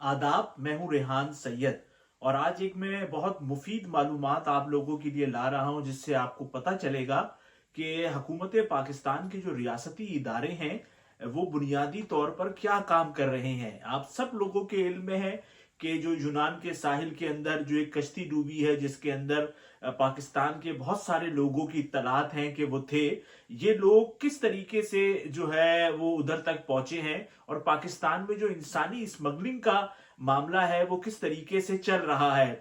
आदाब। मैं हूं रेहान सैयद और आज एक मैं बहुत मुफीद मालूमात आप लोगों के लिए ला रहा हूं, जिससे आपको पता चलेगा कि हुकूमत पाकिस्तान के जो रियासती इदारे हैं वो बुनियादी तौर पर क्या काम कर रहे हैं। आप सब लोगों के इल्म में है कि जो यूनान के साहिल के अंदर जो एक कश्ती डूबी है, जिसके अंदर पाकिस्तान के बहुत सारे लोगों की इत्तलात हैं कि वो थे। ये लोग किस तरीके से जो है वो उधर तक पहुंचे हैं और पाकिस्तान में जो इंसानी स्मगलिंग का मामला है वो किस तरीके से चल रहा है।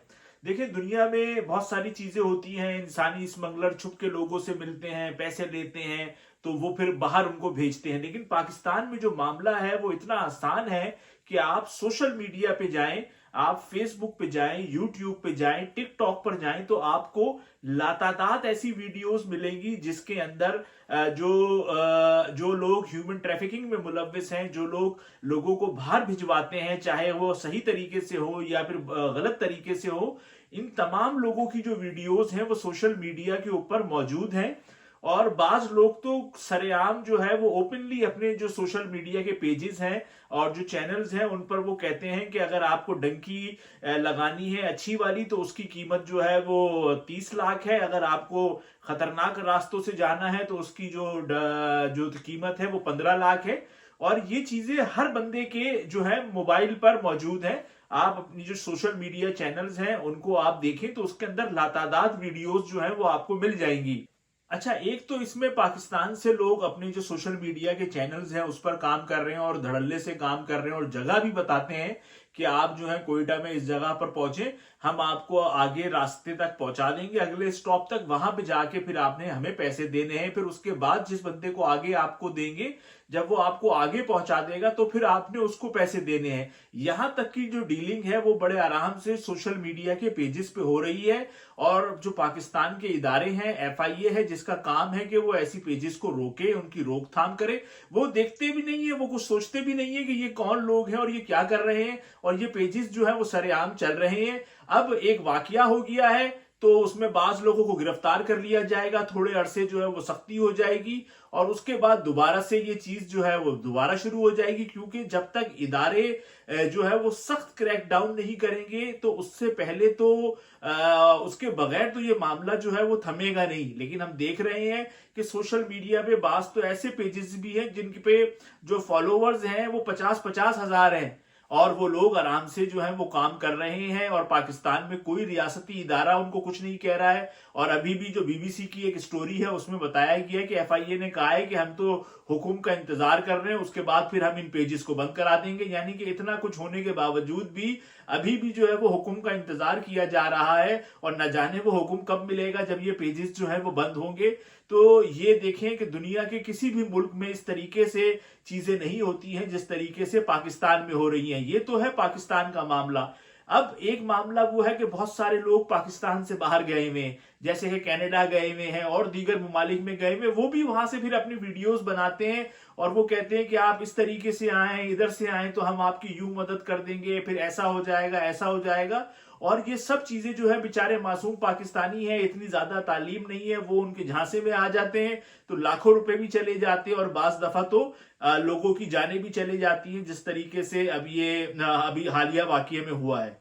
देखिए, दुनिया में बहुत सारी चीजें होती हैं। इंसानी स्मगलर छुप के लोगों से मिलते हैं, पैसे लेते हैं, तो वो फिर बाहर उनको भेजते हैं। लेकिन पाकिस्तान में जो मामला है वो इतना आसान है कि आप सोशल मीडिया पे जाएं, आप फेसबुक पे जाएं, यूट्यूब पे जाएं, टिकटॉक पर जाएं, तो आपको लातादात ऐसी वीडियोस मिलेंगी जिसके अंदर जो लोग ह्यूमन ट्रैफिकिंग में मुलव्विस हैं, जो लोग लोगों को बाहर भिजवाते हैं, चाहे वो सही तरीके से हो या फिर गलत तरीके से हो, इन तमाम लोगों की जो वीडियोस हैं वो सोशल मीडिया के ऊपर मौजूद हैं। और बाज लोग तो सरेआम जो है वो ओपनली अपने जो सोशल मीडिया के पेजेस हैं और जो चैनल्स हैं उन पर वो कहते हैं कि अगर आपको डंकी लगानी है अच्छी वाली तो उसकी कीमत जो है वो 30 लाख है। अगर आपको खतरनाक रास्तों से जाना है तो उसकी जो कीमत है वो 15 लाख है। और ये चीजें हर बंदे के जो है मोबाइल पर मौजूद है। आप अपनी जो सोशल मीडिया चैनल्स हैं उनको आप देखें तो उसके अंदर लातादात वीडियोस जो है वो आपको मिल जाएंगी। अच्छा, एक तो इसमें पाकिस्तान से लोग अपने जो सोशल मीडिया के चैनल्स हैं उस पर काम कर रहे हैं और धड़ल्ले से काम कर रहे हैं और जगह भी बताते हैं कि आप जो है कोयटा में इस जगह पर पहुंचे, हम आपको आगे रास्ते तक पहुंचा देंगे, अगले स्टॉप तक, वहां पे जाके फिर आपने हमें पैसे देने हैं। फिर उसके बाद जिस बंदे को आगे आपको देंगे, जब वो आपको आगे पहुंचा देगा तो फिर आपने उसको पैसे देने हैं। यहां तक की जो डीलिंग है वो बड़े आराम से सोशल मीडिया के पेजेस पे हो रही है। और जो पाकिस्तान के इदारे हैं, FIA है, जिसका काम है कि वो ऐसी पेजेस को रोके, उनकी रोकथाम करे, वो देखते भी नहीं है, वो कुछ सोचते भी नहीं है कि ये कौन लोग हैं और ये क्या कर रहे हैं और ये पेजेस जो है वो सरेआम चल रहे हैं। अब एक वाकया हो गया है तो उसमें बाज लोगों को गिरफ्तार कर लिया जाएगा, थोड़े अरसे जो है वो सख्ती हो जाएगी और उसके बाद दोबारा से ये चीज जो है वो दोबारा शुरू हो जाएगी। क्योंकि जब तक इदारे जो है वो सख्त क्रैकडाउन नहीं करेंगे तो उससे पहले तो उसके बगैर तो ये मामला जो है वो थमेगा नहीं। लेकिन हम देख रहे हैं कि सोशल मीडिया पे बाज तो ऐसे पेजेस भी हैं जिनके पे जो फॉलोवर्स हैं वो 50-50 हजार हैं और वो लोग आराम से जो है वो काम कर रहे हैं और पाकिस्तान में कोई रियासती इदारा उनको कुछ नहीं कह रहा है। और अभी भी जो BBC की एक स्टोरी है उसमें बताया गया है कि FIA ने कहा है कि हम तो हुक्म का इंतजार कर रहे हैं, उसके बाद फिर हम इन पेजेस को बंद करा देंगे। यानी कि इतना कुछ होने के बावजूद भी अभी भी जो है वो हुक्म का इंतजार किया जा रहा है और न जाने वो हुक्म कब मिलेगा जब ये पेजेस जो है वो बंद होंगे। तो ये देखें कि दुनिया के किसी भी मुल्क में इस तरीके से चीजें नहीं होती हैं जिस तरीके से पाकिस्तान में हो रही हैं। ये तो है पाकिस्तान का मामला। अब एक मामला वो है कि बहुत सारे लोग पाकिस्तान से बाहर गए हुए हैं, जैसे कि कनाडा गए हुए हैं और दीगर ममालिक में गए हुए, वो भी वहां से फिर अपनी वीडियोस बनाते हैं और वो कहते हैं कि आप इस तरीके से आए, इधर से आए तो हम आपकी यूं मदद कर देंगे, फिर ऐसा हो जाएगा, ऐसा हो जाएगा। और ये सब चीजें जो है बेचारे मासूम पाकिस्तानी हैं, इतनी ज्यादा तालीम नहीं है, वो उनके झांसे में आ जाते हैं तो लाखों रुपए भी चले जाते हैं और बाज दफा तो लोगों की जानें भी चली जाती हैं, जिस तरीके से अभी हालिया वाकये में हुआ है।